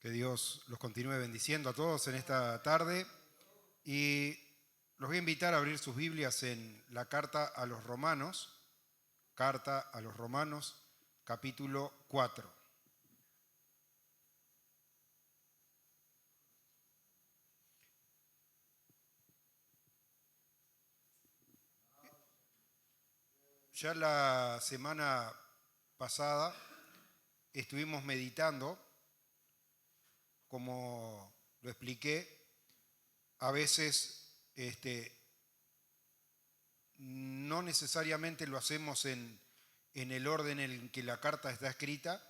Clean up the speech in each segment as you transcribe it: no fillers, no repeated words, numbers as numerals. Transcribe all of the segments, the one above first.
Que Dios los continúe bendiciendo a todos en esta tarde y los voy a invitar a abrir sus Biblias en la carta a los Romanos, capítulo 4. Ya la semana pasada estuvimos meditando, como lo expliqué, a veces no necesariamente lo hacemos en el orden en que la carta está escrita,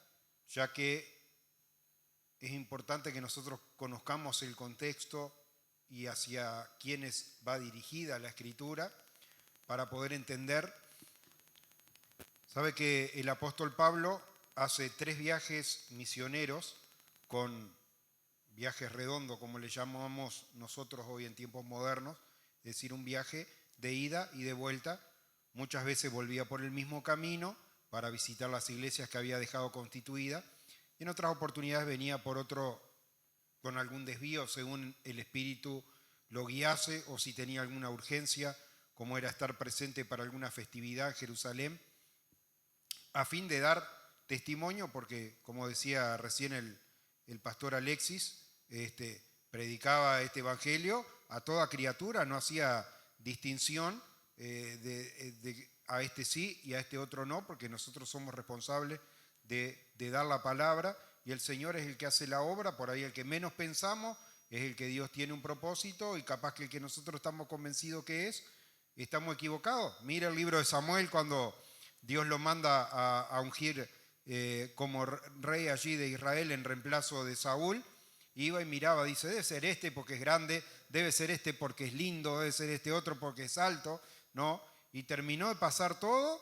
ya que es importante que nosotros conozcamos el contexto y hacia quiénes va dirigida la escritura para poder entender. Sabe que el apóstol Pablo hace 3 viajes misioneros, con viajes redondos, como le llamamos nosotros hoy en tiempos modernos, es decir, un viaje de ida y de vuelta. Muchas veces volvía por el mismo camino para visitar las iglesias que había dejado constituidas, y en otras oportunidades venía por otro, con algún desvío, según el Espíritu lo guiase, o si tenía alguna urgencia, como era estar presente para alguna festividad en Jerusalén, a fin de dar testimonio, porque, como decía recién el pastor Alexis, predicaba este evangelio a toda criatura, no hacía distinción a este sí y a este otro no, porque nosotros somos responsables de dar la palabra, y el Señor es el que hace la obra. Por ahí el que menos pensamos es el que Dios tiene un propósito, y capaz que el que nosotros estamos convencidos que estamos equivocados. Mira el libro de Samuel, cuando Dios lo manda a ungir como rey allí de Israel en reemplazo de Saúl. Iba y miraba, dice, debe ser este porque es grande, debe ser este porque es lindo, debe ser este otro porque es alto, ¿no? Y terminó de pasar todo,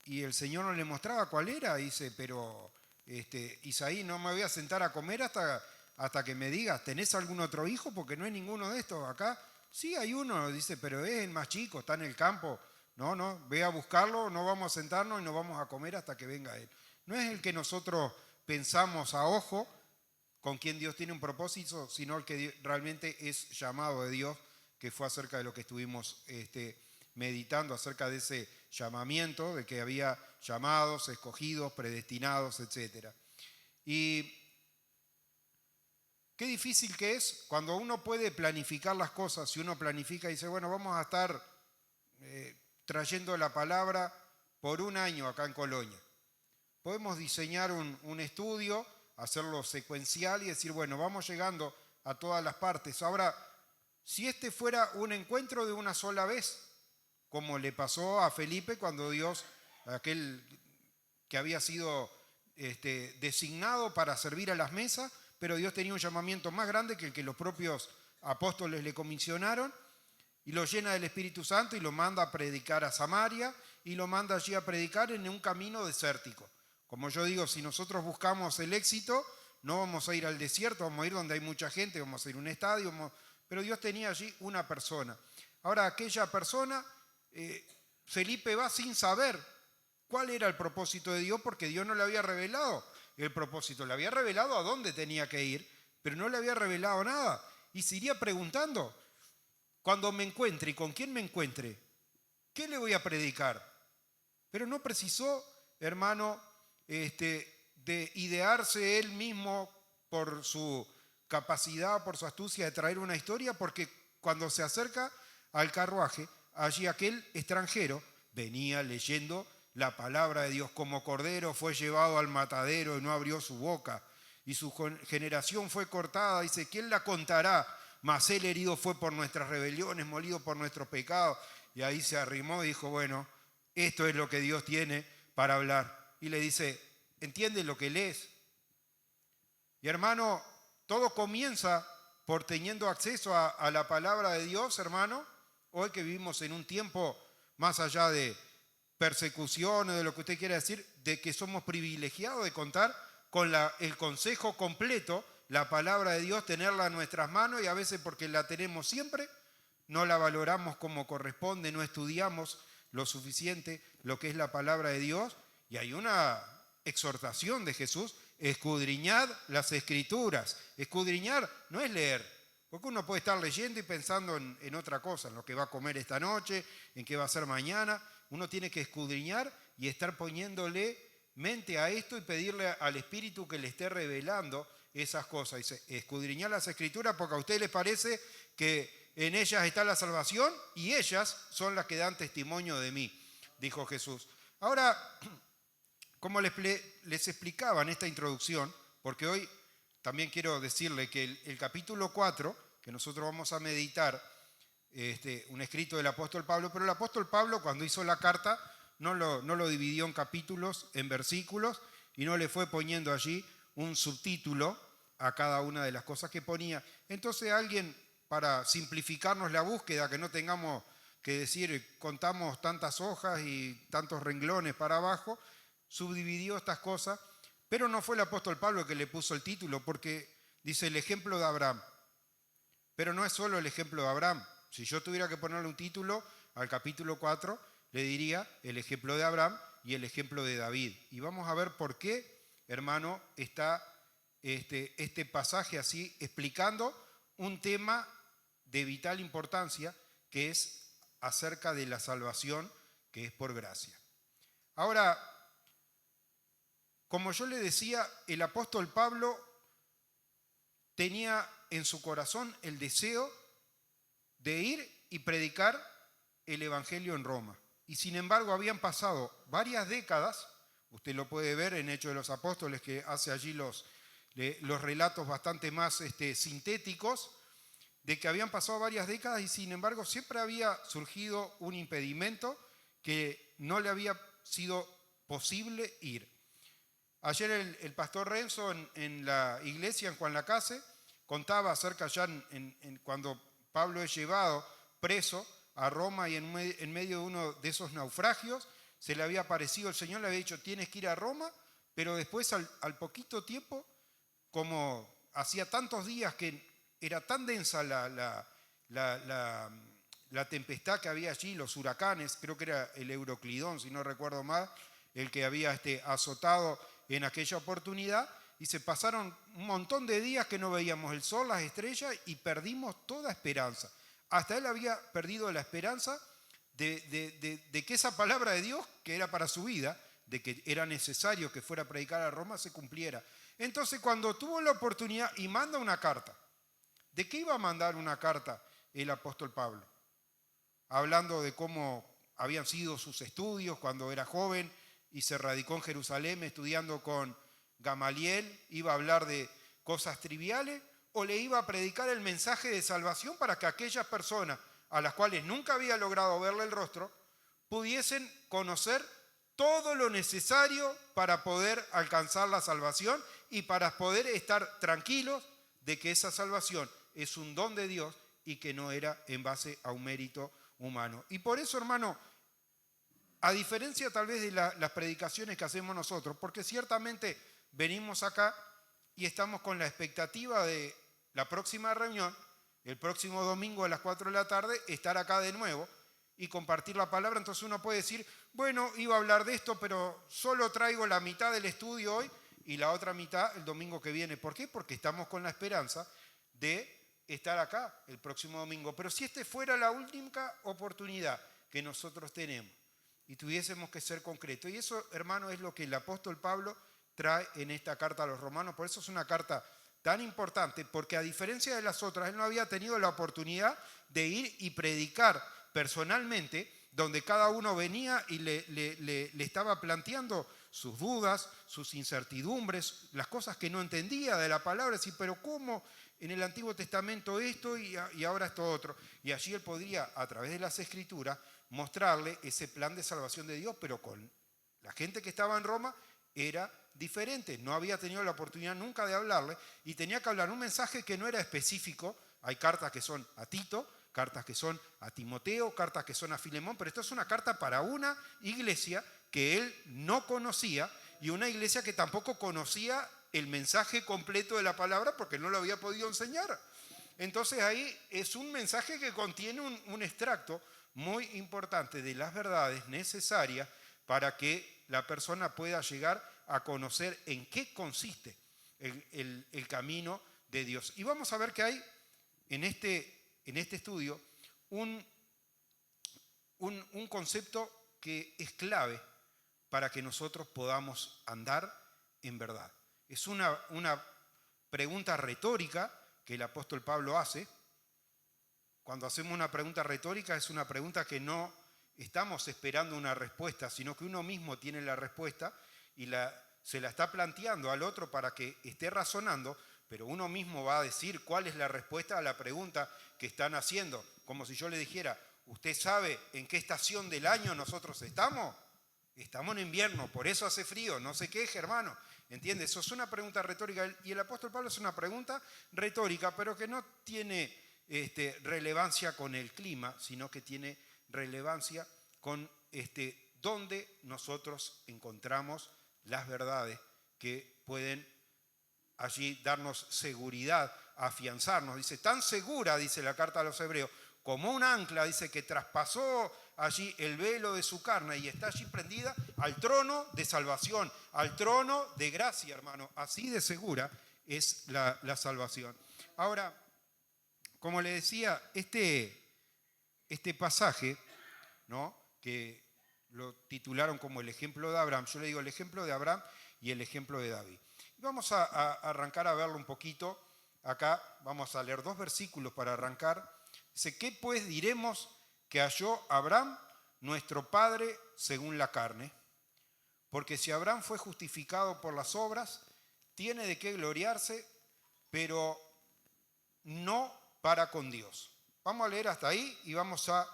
y el Señor no le mostraba cuál era. Dice, pero Isaí, no me voy a sentar a comer hasta que me digas, ¿tenés algún otro hijo? Porque no hay ninguno de estos acá. Sí, hay uno, dice, pero es el más chico, está en el campo. No, ve a buscarlo, no vamos a sentarnos y no vamos a comer hasta que venga él. No es el que nosotros pensamos a ojo, con quien Dios tiene un propósito, sino el que realmente es llamado de Dios, que fue acerca de lo que estuvimos meditando, acerca de ese llamamiento, de que había llamados, escogidos, predestinados, etc. Y qué difícil que es cuando uno puede planificar las cosas. Si uno planifica y dice, bueno, vamos a estar trayendo la palabra por un año acá en Colonia. Podemos diseñar un estudio, hacerlo secuencial y decir, bueno, vamos llegando a todas las partes. Ahora, si fuera un encuentro de una sola vez, como le pasó a Felipe cuando Dios, aquel que había sido designado para servir a las mesas, pero Dios tenía un llamamiento más grande que el que los propios apóstoles le comisionaron, y lo llena del Espíritu Santo y lo manda a predicar a Samaria, y lo manda allí a predicar en un camino desértico. Como yo digo, si nosotros buscamos el éxito, no vamos a ir al desierto, vamos a ir donde hay mucha gente, vamos a ir a un estadio, pero Dios tenía allí una persona. Ahora, aquella persona, Felipe va sin saber cuál era el propósito de Dios, porque Dios no le había revelado el propósito, le había revelado a dónde tenía que ir, pero no le había revelado nada. Y se iría preguntando, cuando me encuentre y con quién me encuentre, ¿qué le voy a predicar? Pero no precisó, hermano, de idearse él mismo por su capacidad, por su astucia de traer una historia, porque cuando se acerca al carruaje, allí aquel extranjero venía leyendo la palabra de Dios. Como cordero fue llevado al matadero y no abrió su boca, y su generación fue cortada. Dice, ¿quién la contará? Mas él herido fue por nuestras rebeliones, molido por nuestros pecados. Y ahí se arrimó y dijo, bueno, esto es lo que Dios tiene para hablar. Y le dice, ¿entiendes lo que lees? Y hermano, todo comienza por teniendo acceso a la palabra de Dios, hermano. Hoy que vivimos en un tiempo más allá de persecución o de lo que usted quiera decir, de que somos privilegiados de contar con el consejo completo, la palabra de Dios, tenerla en nuestras manos, y a veces porque la tenemos siempre, no la valoramos como corresponde, no estudiamos lo suficiente lo que es la palabra de Dios. Y hay una exhortación de Jesús: escudriñad las Escrituras. Escudriñar no es leer, porque uno puede estar leyendo y pensando en otra cosa, en lo que va a comer esta noche, en qué va a hacer mañana. Uno tiene que escudriñar y estar poniéndole mente a esto y pedirle al Espíritu que le esté revelando esas cosas. Dice: escudriñad las Escrituras porque a ustedes les parece que en ellas está la salvación y ellas son las que dan testimonio de mí, dijo Jesús. Ahora, como les explicaba en esta introducción, porque hoy también quiero decirle que el capítulo 4, que nosotros vamos a meditar, un escrito del apóstol Pablo, pero el apóstol Pablo, cuando hizo la carta, no lo dividió en capítulos, en versículos, y no le fue poniendo allí un subtítulo a cada una de las cosas que ponía. Entonces alguien, para simplificarnos la búsqueda, que no tengamos que decir contamos tantas hojas y tantos renglones para abajo, subdividió estas cosas, pero no fue el apóstol Pablo el que le puso el título, porque dice el ejemplo de Abraham. Pero no es solo el ejemplo de Abraham. Si yo tuviera que ponerle un título al capítulo 4, le diría el ejemplo de Abraham y el ejemplo de David. Y vamos a ver por qué, hermano, está este pasaje así explicando un tema de vital importancia, que es acerca de la salvación, que es por gracia. Ahora, como yo le decía, el apóstol Pablo tenía en su corazón el deseo de ir y predicar el evangelio en Roma. Y sin embargo habían pasado varias décadas, usted lo puede ver en Hechos de los Apóstoles, que hace allí los relatos bastante más sintéticos, de que habían pasado varias décadas y sin embargo siempre había surgido un impedimento que no le había sido posible ir. Ayer el pastor Renzo en la iglesia en Juan Lacase contaba acerca ya cuando Pablo es llevado preso a Roma y en medio de uno de esos naufragios se le había aparecido el Señor, le había dicho: tienes que ir a Roma, pero después al poquito tiempo, como hacía tantos días que era tan densa la tempestad que había allí, los huracanes, creo que era el Euroclidón, si no recuerdo mal, el que había azotado en aquella oportunidad, y se pasaron un montón de días que no veíamos el sol, las estrellas, y perdimos toda esperanza. Hasta él había perdido la esperanza de que esa palabra de Dios, que era para su vida, de que era necesario que fuera a predicar a Roma, se cumpliera. Entonces, cuando tuvo la oportunidad y manda una carta, ¿de qué iba a mandar una carta el apóstol Pablo? Hablando de cómo habían sido sus estudios cuando era joven y se radicó en Jerusalén estudiando con Gamaliel, ¿iba a hablar de cosas triviales o le iba a predicar el mensaje de salvación para que aquellas personas a las cuales nunca había logrado verle el rostro pudiesen conocer todo lo necesario para poder alcanzar la salvación y para poder estar tranquilos de que esa salvación es un don de Dios y que no era en base a un mérito humano? Y por eso, hermano, a diferencia tal vez de las predicaciones que hacemos nosotros, porque ciertamente venimos acá y estamos con la expectativa de la próxima reunión, el próximo domingo a las 4 de la tarde, estar acá de nuevo y compartir la palabra. Entonces uno puede decir: bueno, iba a hablar de esto, pero solo traigo la mitad del estudio hoy y la otra mitad el domingo que viene. ¿Por qué? Porque estamos con la esperanza de estar acá el próximo domingo. Pero si fuera la última oportunidad que nosotros tenemos y tuviésemos que ser concretos, y eso, hermano, es lo que el apóstol Pablo trae en esta carta a los romanos. Por eso es una carta tan importante, porque a diferencia de las otras, él no había tenido la oportunidad de ir y predicar personalmente, donde cada uno venía y le estaba planteando sus dudas, sus incertidumbres, las cosas que no entendía de la palabra. Decir: pero ¿cómo en el Antiguo Testamento esto y ahora esto otro? Y allí él podría, a través de las Escrituras, mostrarle ese plan de salvación de Dios, pero con la gente que estaba en Roma era diferente. No había tenido la oportunidad nunca de hablarle y tenía que hablar un mensaje que no era específico. Hay cartas que son a Tito, cartas que son a Timoteo, cartas que son a Filemón, pero esto es una carta para una iglesia que él no conocía y una iglesia que tampoco conocía el mensaje completo de la palabra porque no lo había podido enseñar. Entonces ahí es un mensaje que contiene un extracto muy importante de las verdades necesarias para que la persona pueda llegar a conocer en qué consiste el camino de Dios. Y vamos a ver que hay en este estudio un concepto que es clave para que nosotros podamos andar en verdad. Es una pregunta retórica que el apóstol Pablo hace. Cuando hacemos una pregunta retórica es una pregunta que no estamos esperando una respuesta, sino que uno mismo tiene la respuesta y se la está planteando al otro para que esté razonando, pero uno mismo va a decir cuál es la respuesta a la pregunta que están haciendo. Como si yo le dijera, ¿usted sabe en qué estación del año nosotros estamos? Estamos en invierno, por eso hace frío, no se queje, hermano. ¿Entiende? Eso es una pregunta retórica. Y el apóstol Pablo es una pregunta retórica, pero que no tiene relevancia con el clima, sino que tiene relevancia con dónde nosotros encontramos las verdades que pueden allí darnos seguridad, afianzarnos. Dice, tan segura, dice la carta a los hebreos, como un ancla, dice, que traspasó allí el velo de su carne y está allí prendida al trono de salvación, al trono de gracia, hermano. Así de segura es la salvación. Ahora, como le decía, este pasaje, ¿no?, que lo titularon como el ejemplo de Abraham, yo le digo el ejemplo de Abraham y el ejemplo de David. Y vamos a arrancar a verlo un poquito. Acá vamos a leer 2 versículos para arrancar. Dice, ¿qué pues diremos que halló Abraham, nuestro padre, según la carne? Porque si Abraham fue justificado por las obras, tiene de qué gloriarse, pero no para con Dios. Vamos a leer hasta ahí y vamos a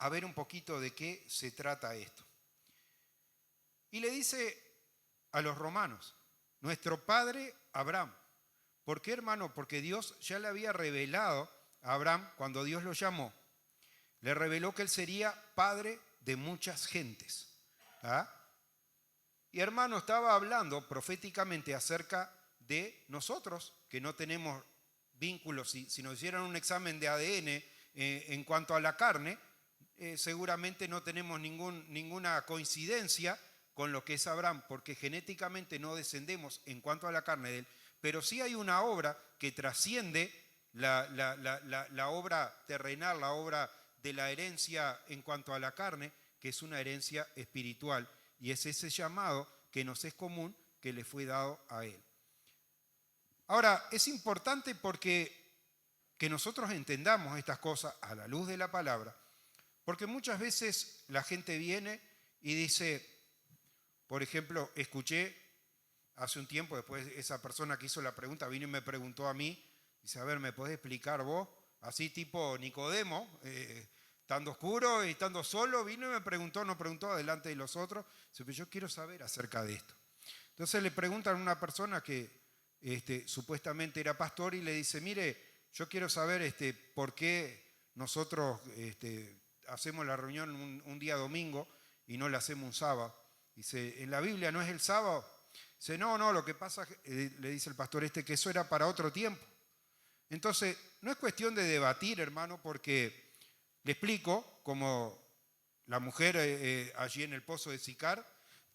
ver un poquito de qué se trata esto. Y le dice a los romanos, nuestro padre Abraham. ¿Por qué, hermano? Porque Dios ya le había revelado a Abraham, cuando Dios lo llamó, le reveló que él sería padre de muchas gentes. ¿Ah? Y hermano, estaba hablando proféticamente acerca de nosotros, que no tenemos vínculos. Si nos hicieran un examen de ADN en cuanto a la carne, seguramente no tenemos ninguna coincidencia con lo que es Abraham, porque genéticamente no descendemos en cuanto a la carne de él, pero sí hay una obra que trasciende la obra terrenal, la obra de la herencia en cuanto a la carne, que es una herencia espiritual, y es ese llamado que nos es común, que le fue dado a él. Ahora, es importante porque que nosotros entendamos estas cosas a la luz de la palabra, porque muchas veces la gente viene y dice, por ejemplo, escuché hace un tiempo, después esa persona que hizo la pregunta vino y me preguntó a mí, dice, a ver, ¿me podés explicar vos? Así tipo Nicodemo, estando oscuro y estando solo, vino y me preguntó, no preguntó delante de los otros, dice, pero yo quiero saber acerca de esto. Entonces le preguntan a una persona que supuestamente era pastor y le dice, mire, yo quiero saber por qué nosotros hacemos la reunión un día domingo y no la hacemos un sábado. Dice, ¿en la Biblia no es el sábado? Dice, no, lo que pasa, le dice el pastor que eso era para otro tiempo. Entonces, no es cuestión de debatir, hermano, porque le explico, como la mujer allí en el pozo de Sicar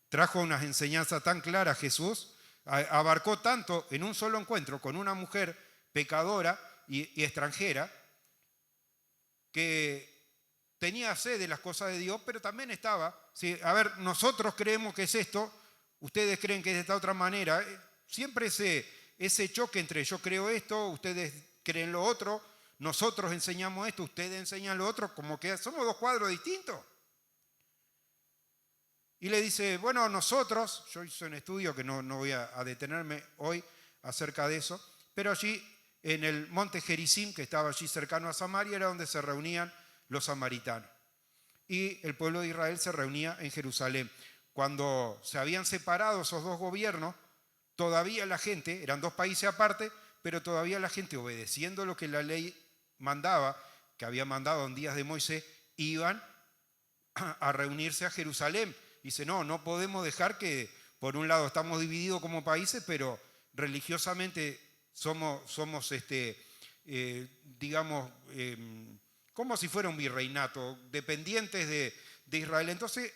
trajo unas enseñanzas tan claras, Jesús abarcó tanto en un solo encuentro con una mujer pecadora y extranjera, que tenía sed de las cosas de Dios, pero también estaba, ¿sí? A ver, nosotros creemos que es esto, ustedes creen que es de esta otra manera. Siempre ese choque entre yo creo esto, ustedes creen lo otro, nosotros enseñamos esto, ustedes enseñan lo otro, como que somos 2 cuadros distintos. Y le dice, bueno, nosotros, yo hice un estudio que no voy a detenerme hoy acerca de eso, pero allí en el monte Gerizim, que estaba allí cercano a Samaria, era donde se reunían los samaritanos. Y el pueblo de Israel se reunía en Jerusalén. Cuando se habían separado esos 2 gobiernos, todavía la gente, eran 2 países aparte, pero todavía la gente, obedeciendo lo que la ley mandaba, que había mandado en días de Moisés, iban a reunirse a Jerusalén. Dice, no podemos dejar que, por un lado, estamos divididos como países, pero religiosamente somos digamos, como si fuera un virreinato, dependientes de Israel. Entonces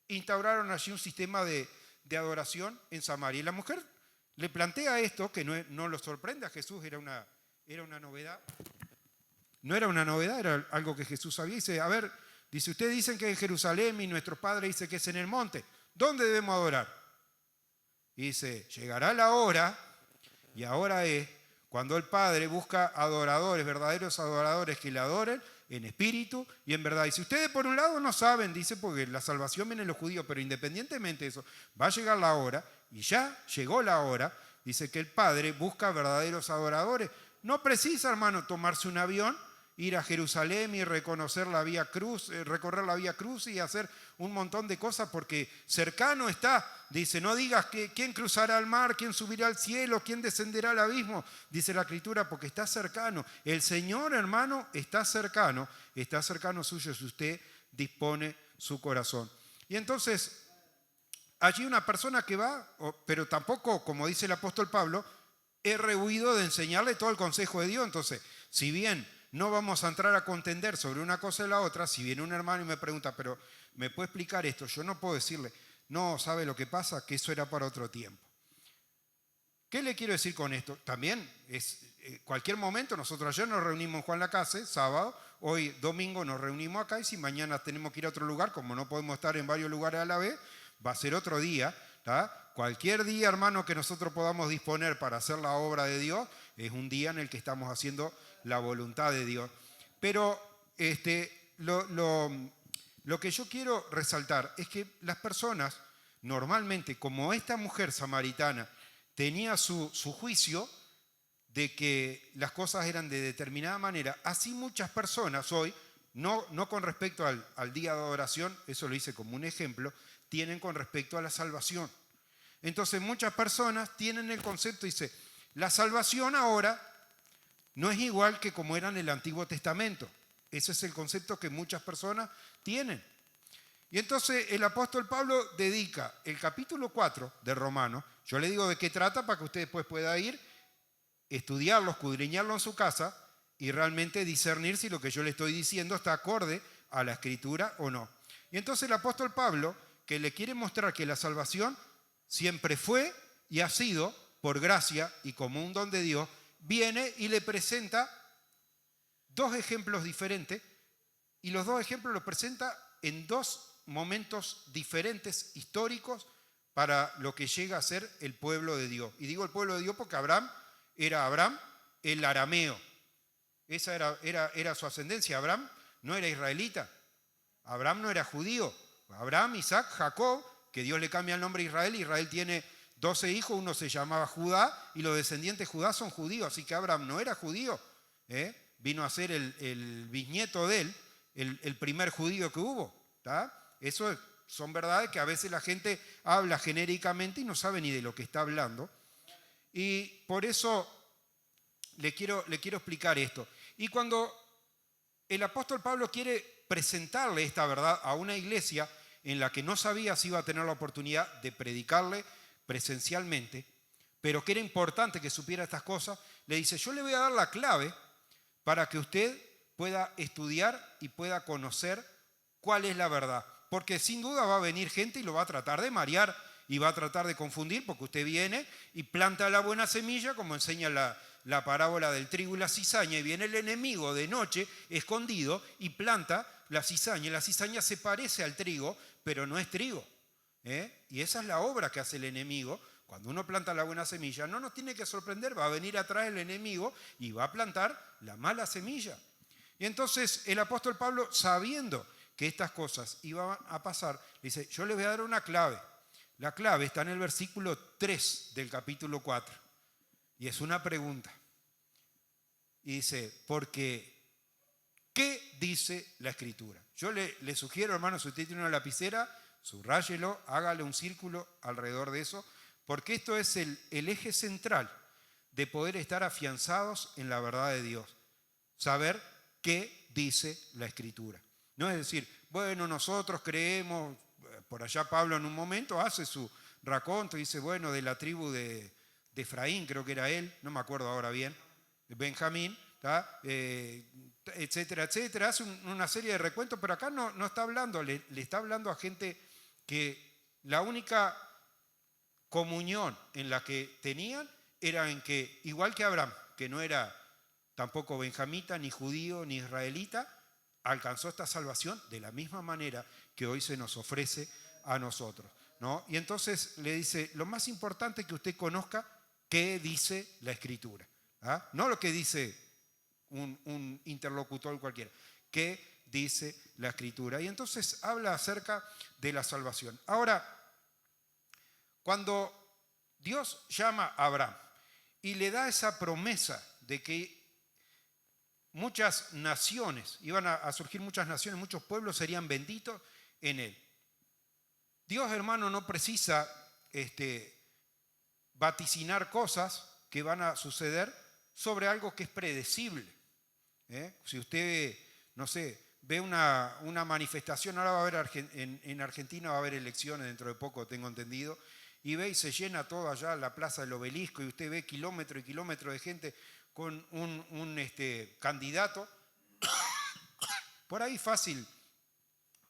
instauraron allí un sistema de de adoración en Samaria. Y la mujer le plantea esto, que no lo sorprende a Jesús, era una novedad. No era una novedad, era algo que Jesús sabía. Dice, a ver, dice, ustedes dicen que es en Jerusalén y nuestro Padre dice que es en el monte. ¿Dónde debemos adorar? Y dice, llegará la hora, y ahora es cuando el Padre busca adoradores, verdaderos adoradores que le adoren en espíritu y en verdad. Y si ustedes por un lado no saben, dice, porque la salvación viene en los judíos, pero independientemente de eso, va a llegar la hora, y ya llegó la hora, dice que el Padre busca verdaderos adoradores. No precisa, hermano, tomarse un avión, ir a Jerusalén y reconocer la Vía Cruz, recorrer la Vía Cruz y hacer un montón de cosas porque cercano está. Dice, no digas quién cruzará el mar, quién subirá al cielo, quién descenderá al abismo. Dice la Escritura, porque está cercano. El Señor, hermano, está cercano suyo si usted dispone su corazón. Y entonces, allí una persona que va, pero tampoco, como dice el apóstol Pablo, he rehuido de enseñarle todo el consejo de Dios. Entonces, si bien no vamos a entrar a contender sobre una cosa y la otra, si viene un hermano y me pregunta, pero ¿me puede explicar esto? Yo no puedo decirle, no, ¿sabe lo que pasa? Que eso era para otro tiempo. ¿Qué le quiero decir con esto? También es cualquier momento, nosotros ayer nos reunimos en Juan Lacase, sábado, hoy domingo nos reunimos acá y si mañana tenemos que ir a otro lugar, como no podemos estar en varios lugares a la vez, va a ser otro día, ¿tá? Cualquier día, hermano, que nosotros podamos disponer para hacer la obra de Dios, es un día en el que estamos haciendo la voluntad de Dios. Pero lo que yo quiero resaltar es que las personas, normalmente, como esta mujer samaritana tenía su juicio de que las cosas eran de determinada manera, así muchas personas hoy, no con respecto al día de adoración, eso lo hice como un ejemplo, tienen con respecto a la salvación. Entonces muchas personas tienen el concepto, dice, la salvación ahora no es igual que como era en el Antiguo Testamento. Ese es el concepto que muchas personas tienen. Y entonces el apóstol Pablo dedica el capítulo 4 de Romanos, yo le digo de qué trata para que usted después pueda ir, estudiarlo, escudriñarlo en su casa y realmente discernir si lo que yo le estoy diciendo está acorde a la Escritura o no. Y entonces el apóstol Pablo, que le quiere mostrar que la salvación siempre fue y ha sido por gracia y como un don de Dios, viene y le presenta dos ejemplos diferentes y los dos ejemplos los presenta en dos momentos diferentes históricos para lo que llega a ser el pueblo de Dios. Y digo el pueblo de Dios porque Abraham el arameo. Esa era su ascendencia. Abraham no era israelita. Abraham no era judío. Abraham, Isaac, Jacob, que Dios le cambia el nombre a Israel. Israel tiene 12 hijos, uno se llamaba Judá y los descendientes de Judá son judíos. Así que Abraham no era judío. Vino a ser el bisnieto de él, el primer judío que hubo. ¿Tá? Eso son verdades que a veces la gente habla genéricamente y no sabe ni de lo que está hablando. Y por eso le quiero explicar esto. Y cuando el apóstol Pablo quiere presentarle esta verdad a una iglesia en la que no sabía si iba a tener la oportunidad de predicarle presencialmente, pero que era importante que supiera estas cosas, le dice, yo le voy a dar la clave para que usted pueda estudiar y pueda conocer cuál es la verdad. Porque sin duda va a venir gente y lo va a tratar de marear y va a tratar de confundir, porque usted viene y planta la buena semilla, como enseña la parábola del trigo y la cizaña, y viene el enemigo de noche, escondido, y planta la cizaña. Y la cizaña se parece al trigo, pero no es trigo. Y esa es la obra que hace el enemigo. Cuando uno planta la buena semilla, no nos tiene que sorprender, va a venir atrás el enemigo y va a plantar la mala semilla. Y entonces el apóstol Pablo, sabiendo que estas cosas iban a pasar, dice, yo les voy a dar una clave. La clave está en el versículo 3 del capítulo 4. Y es una pregunta. Y dice, porque, ¿qué dice la Escritura? Yo le sugiero, hermano, si usted tiene una lapicera, subráyelo, hágale un círculo alrededor de eso, porque esto es el eje central de poder estar afianzados en la verdad de Dios. Saber qué dice la Escritura. No es decir, bueno, nosotros creemos, por allá Pablo en un momento hace su raconto y dice, bueno, de la tribu de Efraín, creo que era él, no me acuerdo ahora bien, Benjamín, etcétera, etcétera, hace una serie de recuentos, pero acá no está hablando, le está hablando a gente que la única comunión en la que tenían era en que, igual que Abraham, que no era tampoco benjamita, ni judío, ni israelita, alcanzó esta salvación de la misma manera que hoy se nos ofrece a nosotros, ¿no? Y entonces le dice, lo más importante es que usted conozca qué dice la Escritura, ¿ah? No lo que dice un interlocutor cualquiera, qué dice la Escritura. Y entonces habla acerca de la salvación. Ahora, cuando Dios llama a Abraham y le da esa promesa de que muchas naciones, iban a surgir muchas naciones, muchos pueblos serían benditos en él. Dios, hermano, no precisa vaticinar cosas que van a suceder sobre algo que es predecible. Si usted, no sé, ve una manifestación, ahora va a haber en Argentina va a haber elecciones dentro de poco, tengo entendido, y ve y se llena todo allá la plaza del Obelisco y usted ve kilómetro y kilómetro de gente con un candidato, por ahí fácil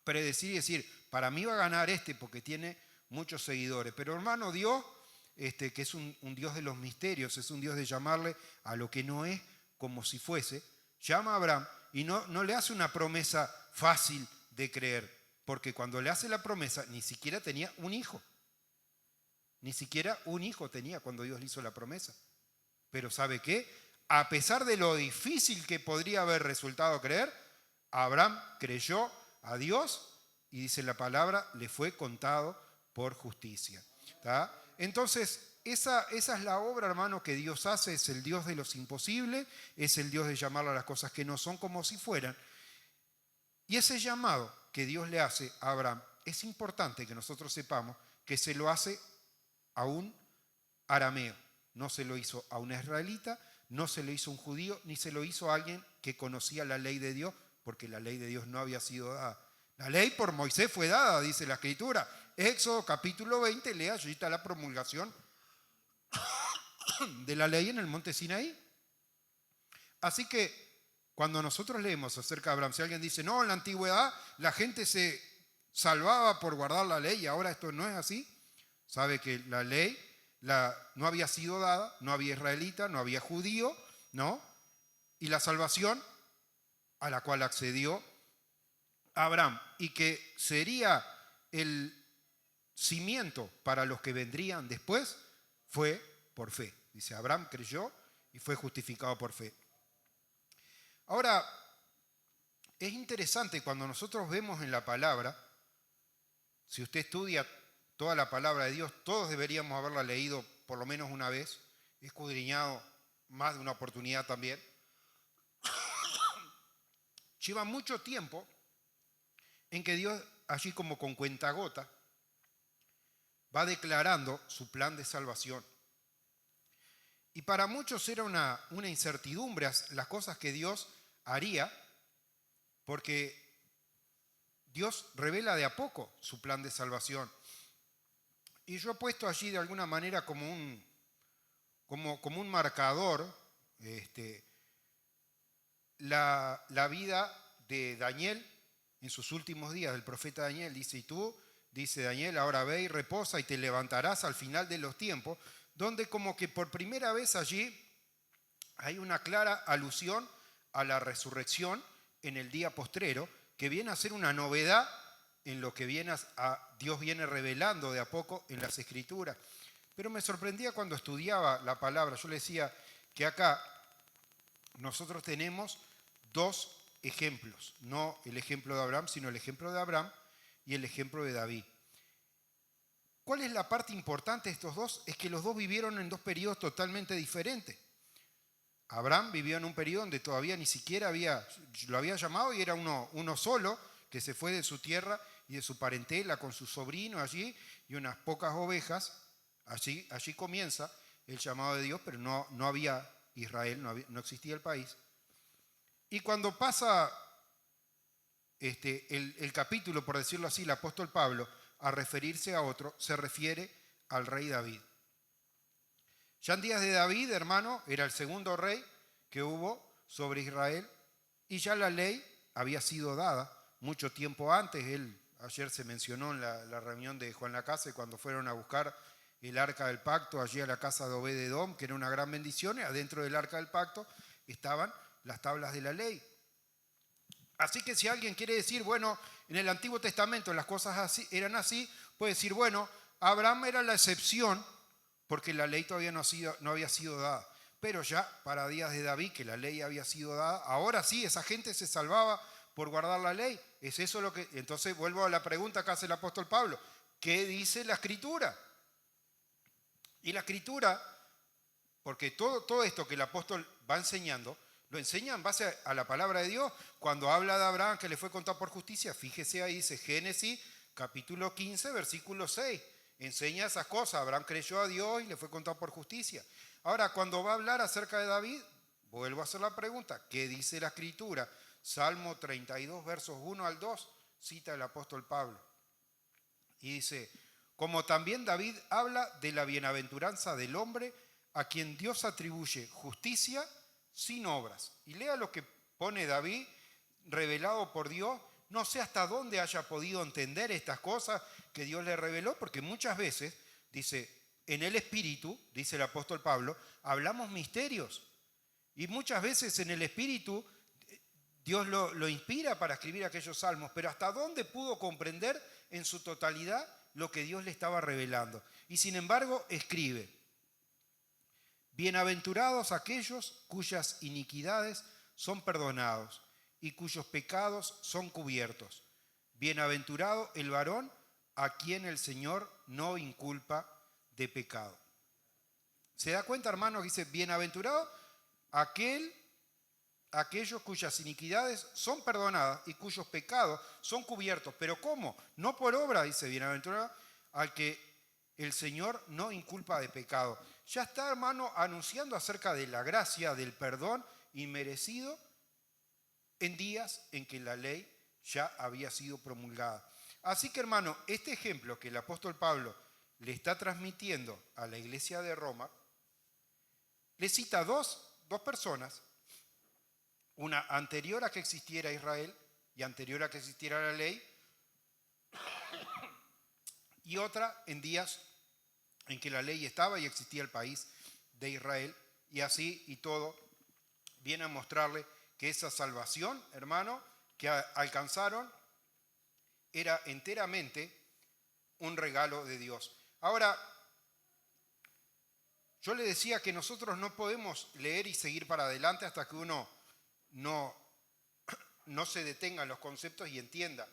predecir y decir, para mí va a ganar porque tiene muchos seguidores. Pero hermano, Dios, que es un Dios de los misterios, es un Dios de llamarle a lo que no es como si fuese, llama a Abraham y no le hace una promesa fácil de creer, porque cuando le hace la promesa ni siquiera tenía un hijo. Ni siquiera un hijo tenía cuando Dios le hizo la promesa. Pero ¿sabe qué? A pesar de lo difícil que podría haber resultado creer, Abraham creyó a Dios y dice la palabra, le fue contado por justicia. ¿Tá? Entonces, esa es la obra, hermano, que Dios hace, es el Dios de los imposibles, es el Dios de llamar a las cosas que no son como si fueran. Y ese llamado que Dios le hace a Abraham, es importante que nosotros sepamos que se lo hace a un arameo. No se lo hizo a un israelita, no se lo hizo a un judío, ni se lo hizo a alguien que conocía la ley de Dios, porque la ley de Dios no había sido dada. La ley por Moisés fue dada, dice la Escritura. Éxodo capítulo 20, lea, allí está la promulgación de la ley en el monte Sinaí. Así que cuando nosotros leemos acerca de Abraham, si alguien dice, no, en la antigüedad la gente se salvaba por guardar la ley y ahora esto no es así, sabe que la ley no había sido dada, no había israelita, no había judío, ¿no? Y la salvación a la cual accedió Abraham y que sería el cimiento para los que vendrían después, fue por fe. Dice, Abraham creyó y fue justificado por fe. Ahora, es interesante cuando nosotros vemos en la palabra, si usted estudia toda la palabra de Dios, todos deberíamos haberla leído por lo menos una vez, escudriñado más de una oportunidad también. Lleva mucho tiempo en que Dios, allí como con cuentagota, va declarando su plan de salvación. Y para muchos era una incertidumbre las cosas que Dios haría, porque Dios revela de a poco su plan de salvación. Y yo he puesto allí de alguna manera como un marcador la vida de Daniel en sus últimos días, del profeta Daniel. Dice, y tú, dice Daniel, ahora ve y reposa y te levantarás al final de los tiempos, donde como que por primera vez allí hay una clara alusión a la resurrección en el día postrero, que viene a ser una novedad en lo que Dios viene revelando de a poco en las Escrituras. Pero me sorprendía cuando estudiaba la palabra. Yo le decía que acá nosotros tenemos dos ejemplos, no el ejemplo de Abraham, sino el ejemplo de Abraham y el ejemplo de David. ¿Cuál es la parte importante de estos dos? Es que los dos vivieron en dos periodos totalmente diferentes. Abraham vivió en un periodo donde todavía ni siquiera lo había llamado y era uno solo, que se fue de su tierra y de su parentela con su sobrino allí y unas pocas ovejas. Allí comienza el llamado de Dios, pero no había Israel, no existía el país. Y cuando pasa el capítulo, por decirlo así, el apóstol Pablo, a referirse a otro, se refiere al rey David. Ya en días de David, hermano, era el segundo rey que hubo sobre Israel y ya la ley había sido dada mucho tiempo antes. Ayer se mencionó en la reunión de Juan Lacase cuando fueron a buscar el arca del pacto allí a la casa de Obed-Edom, que era una gran bendición, y adentro del arca del pacto estaban las tablas de la ley. Así que si alguien quiere decir, bueno, en el Antiguo Testamento las cosas eran así, puede decir, bueno, Abraham era la excepción porque la ley todavía no había sido dada. Pero ya para días de David, que la ley había sido dada, ahora sí, esa gente se salvaba por guardar la ley. ¿Es eso lo que...? Entonces vuelvo a la pregunta que hace el apóstol Pablo. ¿Qué dice la Escritura? Y la Escritura, porque todo esto que el apóstol va enseñando, lo enseña en base a la palabra de Dios. Cuando habla de Abraham que le fue contado por justicia, fíjese ahí, dice Génesis capítulo 15, versículo 6. Enseña esas cosas. Abraham creyó a Dios y le fue contado por justicia. Ahora, cuando va a hablar acerca de David, vuelvo a hacer la pregunta, ¿qué dice la Escritura? Salmo 32, versos 1 al 2, cita el apóstol Pablo. Y dice, como también David habla de la bienaventuranza del hombre a quien Dios atribuye justicia sin obras. Y lea lo que pone David, revelado por Dios. No sé hasta dónde haya podido entender estas cosas que Dios le reveló, porque muchas veces, dice, en el Espíritu, dice el apóstol Pablo, hablamos misterios. Y muchas veces en el Espíritu Dios lo inspira para escribir aquellos salmos, pero hasta dónde pudo comprender en su totalidad lo que Dios le estaba revelando. Y sin embargo escribe, bienaventurados aquellos cuyas iniquidades son perdonados y cuyos pecados son cubiertos. Bienaventurado el varón a quien el Señor no inculpa de pecado. ¿Se da cuenta, hermano, que dice bienaventurado aquellos cuyas iniquidades son perdonadas y cuyos pecados son cubiertos? ¿Pero cómo? No por obra, dice bienaventurado al que el Señor no inculpa de pecado. Ya está, hermano, anunciando acerca de la gracia, del perdón inmerecido en días en que la ley ya había sido promulgada. Así que, hermano, este ejemplo que el apóstol Pablo le está transmitiendo a la iglesia de Roma, le cita dos personas, una anterior a que existiera Israel y anterior a que existiera la ley, y otra en días en que la ley estaba y existía el país de Israel, y así y todo viene a mostrarle que esa salvación, hermano, que alcanzaron era enteramente un regalo de Dios. Ahora, yo le decía que nosotros no podemos leer y seguir para adelante hasta que uno no se detenga en los conceptos y entienda.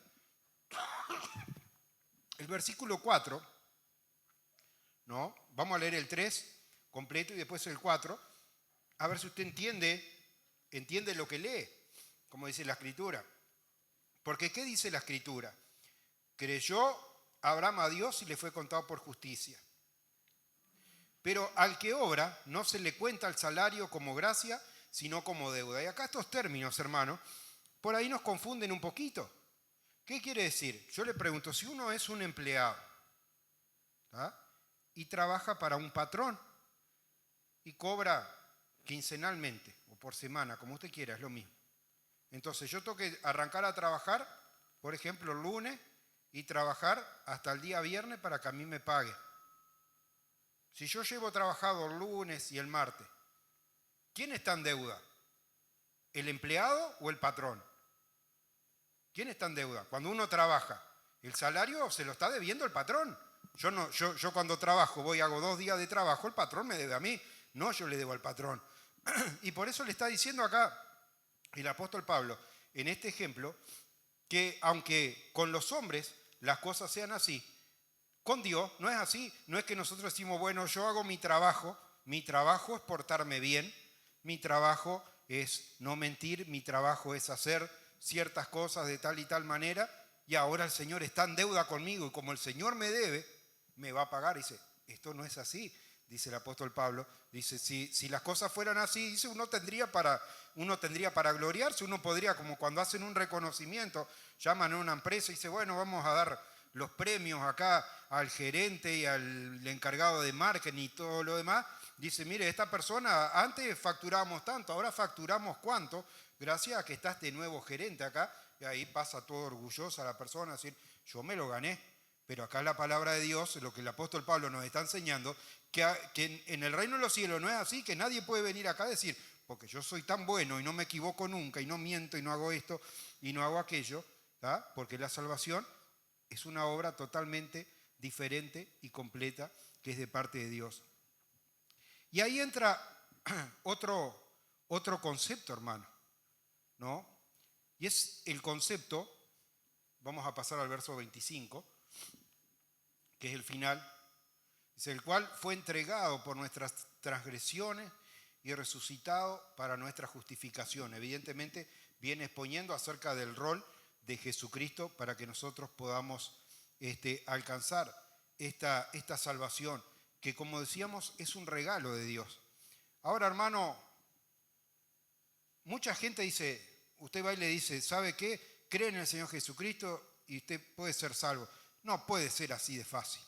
El versículo 4, ¿no? Vamos a leer el 3 completo y después el 4, a ver si usted entiende lo que lee, como dice la Escritura. Porque ¿qué dice la Escritura? Creyó Abraham a Dios y le fue contado por justicia. Pero al que obra no se le cuenta el salario como gracia, sino como deuda. Y acá estos términos, hermano, por ahí nos confunden un poquito. ¿Qué quiere decir? Yo le pregunto, si uno es un empleado, ¿tá?, y trabaja para un patrón y cobra quincenalmente o por semana, como usted quiera, es lo mismo. Entonces yo tengo que arrancar a trabajar, por ejemplo, el lunes, y trabajar hasta el día viernes para que a mí me pague. Si yo llevo trabajado el lunes y el martes, ¿quién está en deuda? ¿El empleado o el patrón? ¿Quién está en deuda? Cuando uno trabaja, el salario se lo está debiendo el patrón. Yo cuando trabajo, hago 2 días de trabajo, el patrón me debe a mí, no yo le debo al patrón. Y por eso le está diciendo acá el apóstol Pablo, en este ejemplo, que aunque con los hombres las cosas sean así, con Dios no es así. No es que nosotros decimos, bueno, yo hago mi trabajo es portarme bien, mi trabajo es no mentir, mi trabajo es hacer ciertas cosas de tal y tal manera, y ahora el Señor está en deuda conmigo, y como el Señor me debe, me va a pagar. Dice, esto no es así, dice el apóstol Pablo. Dice, si las cosas fueran así, dice, uno tendría para gloriarse, uno podría, como cuando hacen un reconocimiento, llaman a una empresa y dice, bueno, vamos a dar los premios acá al gerente y al encargado de marketing y todo lo demás. Dice, mire, esta persona, antes facturábamos tanto, ahora facturamos cuánto, gracias a que está este nuevo gerente acá. Y ahí pasa todo orgullosa la persona, decir, yo me lo gané. Pero acá la palabra de Dios, lo que el apóstol Pablo nos está enseñando, que en el reino de los cielos no es así, que nadie puede venir acá a decir, porque yo soy tan bueno y no me equivoco nunca y no miento y no hago esto y no hago aquello, ¿tá? Porque la salvación es una obra totalmente diferente y completa que es de parte de Dios. Y ahí entra otro concepto, hermano, ¿no? Y es el concepto, vamos a pasar al verso 25, que es el final, dice, el cual fue entregado por nuestras transgresiones y resucitado para nuestra justificación. Evidentemente viene exponiendo acerca del rol de Jesucristo para que nosotros podamos alcanzar esta salvación, que como decíamos es un regalo de Dios. Ahora, hermano, mucha gente dice, usted va y le dice, ¿sabe qué? Cree en el Señor Jesucristo y usted puede ser salvo. No puede ser así de fácil.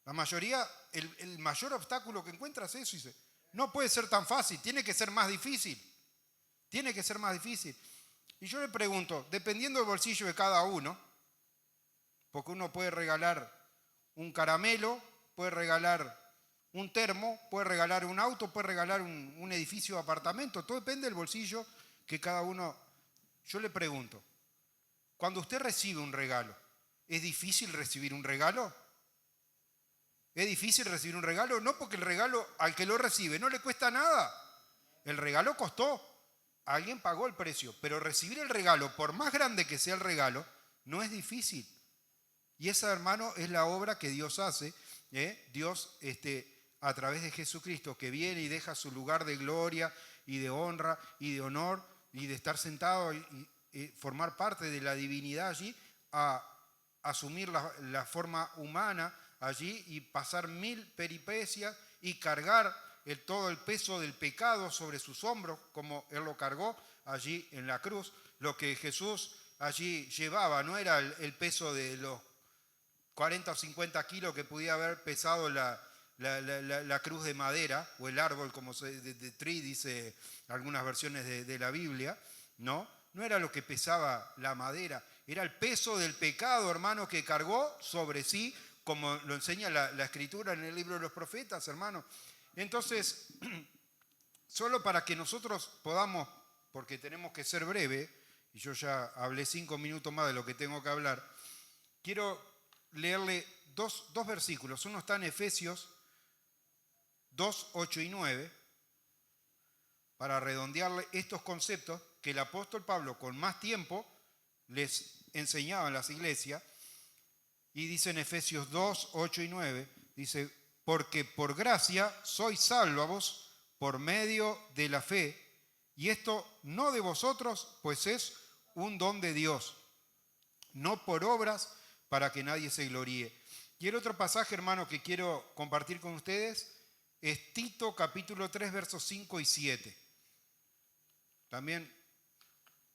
La mayoría, el mayor obstáculo que encuentra es eso. Dice, no puede ser tan fácil, tiene que ser más difícil. Tiene que ser más difícil. Y yo le pregunto, dependiendo del bolsillo de cada uno, porque uno puede regalar un caramelo, puede regalar un termo, puede regalar un auto, puede regalar un edificio o apartamento, todo depende del bolsillo que cada uno. Yo le pregunto, cuando usted recibe un regalo, ¿es difícil recibir un regalo? ¿Es difícil recibir un regalo? No, porque el regalo al que lo recibe no le cuesta nada. El regalo costó, alguien pagó el precio, pero recibir el regalo, por más grande que sea el regalo, no es difícil. Y esa, hermano, es la obra que Dios hace. Dios, a través de Jesucristo, que viene y deja su lugar de gloria y de honra y de honor y de estar sentado y formar parte de la divinidad allí, a asumir la forma humana allí y pasar 1000 peripecias y cargar todo el peso del pecado sobre sus hombros, como Él lo cargó allí en la cruz. Lo que Jesús allí llevaba no era el peso de los 40 o 50 kilos que podía haber pesado la cruz de madera, o el árbol, como de tree, dice algunas versiones de la Biblia, no era lo que pesaba la madera, era el peso del pecado, hermano, que cargó sobre sí, como lo enseña la Escritura en el libro de los profetas, hermano. Entonces, solo para que nosotros podamos, porque tenemos que ser breve, y yo ya hablé 5 minutos más de lo que tengo que hablar, quiero leerle dos versículos. Uno está en Efesios 2, 8 y 9, para redondearle estos conceptos que el apóstol Pablo con más tiempo les enseñaba en las iglesias. Y dice en Efesios 2, 8 y 9, dice, porque por gracia sois salvos por medio de la fe, y esto no de vosotros, pues es un don de Dios, no por obras, para que nadie se gloríe. Y el otro pasaje, hermano, que quiero compartir con ustedes es Tito capítulo 3, versos 5 y 7. También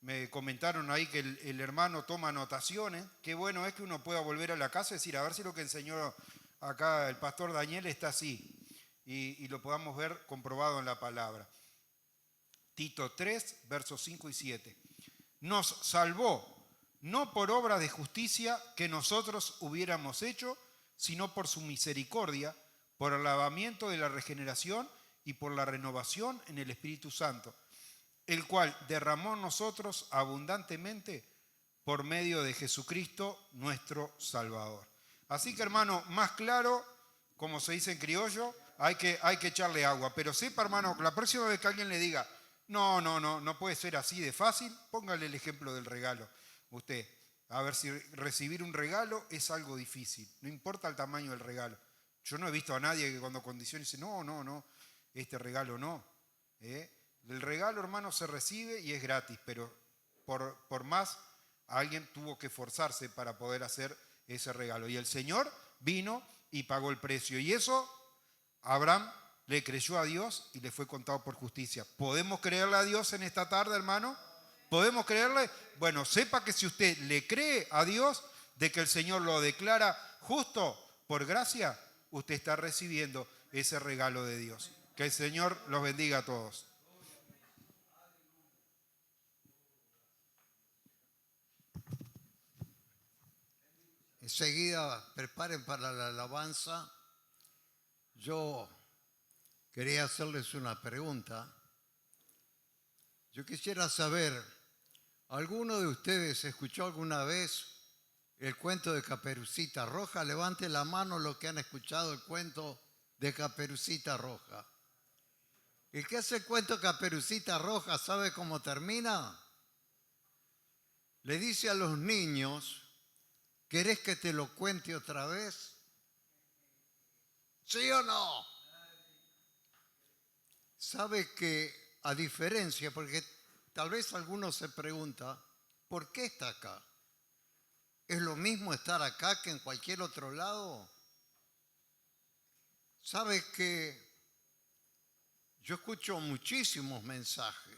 me comentaron ahí que el hermano toma anotaciones. Qué bueno es que uno pueda volver a la casa y decir, a ver si lo que enseñó acá el pastor Daniel está así. Y lo podamos ver comprobado en la palabra. Tito 3, versos 5 y 7. Nos salvó, no por obra de justicia que nosotros hubiéramos hecho, sino por su misericordia, por el lavamiento de la regeneración y por la renovación en el Espíritu Santo, el cual derramó en nosotros abundantemente por medio de Jesucristo nuestro Salvador. Así que, hermano, más claro, como se dice en criollo, hay que echarle agua. Pero sepa, hermano, la próxima vez que alguien le diga, no puede ser así de fácil, póngale el ejemplo del regalo. Usted, a ver si recibir un regalo es algo difícil, no importa el tamaño del regalo. Yo no he visto a nadie que cuando condiciona dice, no, este regalo no. El regalo, hermano, se recibe y es gratis, pero por más alguien tuvo que esforzarse para poder hacer ese regalo. Y el Señor vino y pagó el precio. Y eso, Abraham le creyó a Dios y le fue contado por justicia. ¿Podemos creerle a Dios en esta tarde, hermano? ¿Podemos creerle? Bueno, sepa que si usted le cree a Dios de que el Señor lo declara justo por gracia, usted está recibiendo ese regalo de Dios. Que el Señor los bendiga a todos. Enseguida preparen para la alabanza. Yo quería hacerles una pregunta. Yo quisiera saber, ¿alguno de ustedes escuchó alguna vez el cuento de Caperucita Roja? Levante la mano los que han escuchado el cuento de Caperucita Roja. El que hace el cuento de Caperucita Roja, ¿sabe cómo termina? Le dice a los niños: ¿querés que te lo cuente otra vez? ¿Sí o no? Sabe que, a diferencia, porque tal vez alguno se pregunta, ¿por qué está acá? ¿Es lo mismo estar acá que en cualquier otro lado? Sabe que yo escucho muchísimos mensajes.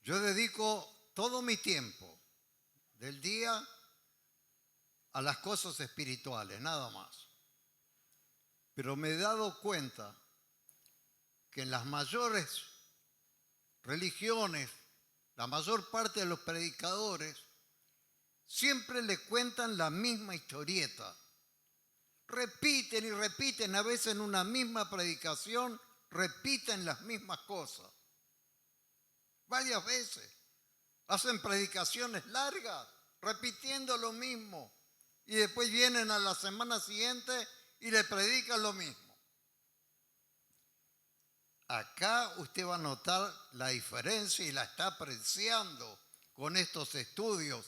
Yo dedico todo mi tiempo del día a las cosas espirituales, nada más. Pero me he dado cuenta que en las mayores religiones, la mayor parte de los predicadores siempre le cuentan la misma historieta. Repiten y repiten, a veces en una misma predicación, repiten las mismas cosas. Varias veces. Hacen predicaciones largas, repitiendo lo mismo. Y después vienen a la semana siguiente y le predican lo mismo. Acá usted va a notar la diferencia y la está apreciando con estos estudios.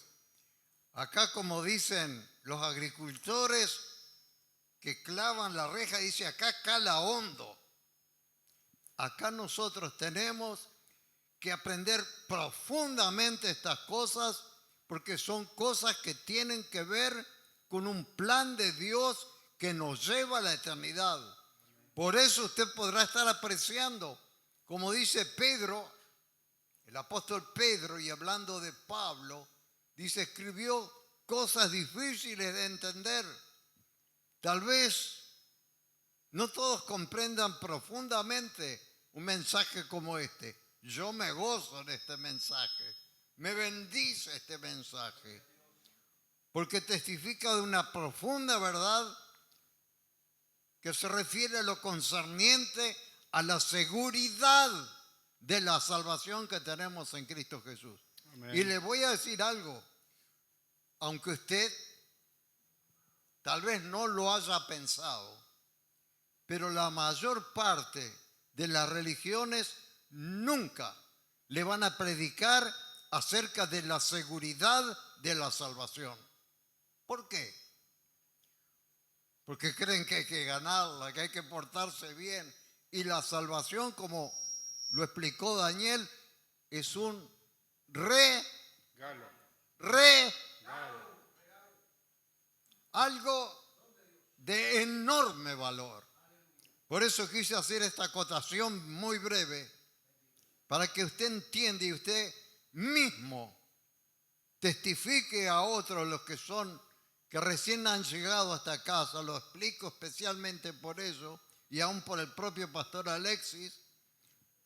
Acá, como dicen los agricultores que clavan la reja, dice acá cala hondo. Acá nosotros tenemos que aprender profundamente estas cosas porque son cosas que tienen que ver con un plan de Dios que nos lleva a la eternidad. Por eso usted podrá estar apreciando, como dice Pedro, el apóstol Pedro, y hablando de Pablo, dice, escribió cosas difíciles de entender. Tal vez no todos comprendan profundamente un mensaje como este. Yo me gozo en este mensaje, me bendice este mensaje, porque testifica de una profunda verdad que se refiere a lo concerniente a la seguridad de la salvación que tenemos en Cristo Jesús. Amén. Y le voy a decir algo, aunque usted tal vez no lo haya pensado, pero la mayor parte de las religiones nunca le van a predicar acerca de la seguridad de la salvación. ¿Por qué? Porque creen que hay que ganarla, que hay que portarse bien. Y la salvación, como lo explicó Daniel, es un algo de enorme valor. Por eso quise hacer esta acotación muy breve, para que usted entienda y usted mismo testifique a otros, los que recién han llegado a esta casa. Lo explico especialmente por eso, y aún por el propio pastor Alexis,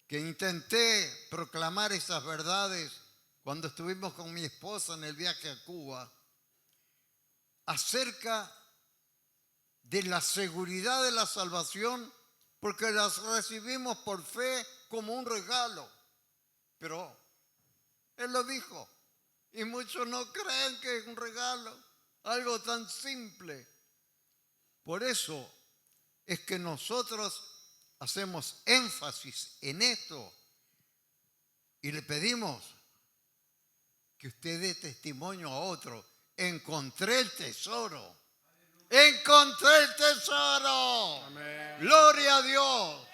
que intenté proclamar esas verdades cuando estuvimos con mi esposa en el viaje a Cuba, acerca de la seguridad de la salvación, porque las recibimos por fe como un regalo. Pero él lo dijo, y muchos no creen que es un regalo, algo tan simple. Por eso es que nosotros hacemos énfasis en esto y le pedimos que usted dé testimonio a otro. Encontré el tesoro. Encontré el tesoro. Amén. Gloria a Dios.